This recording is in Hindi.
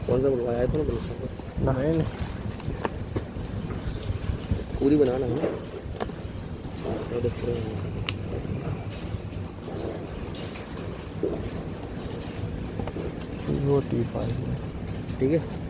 कौन सा बुलवाया था ना बिल्कुल नहीं पूरी बनाना है वो T5 ठीक है।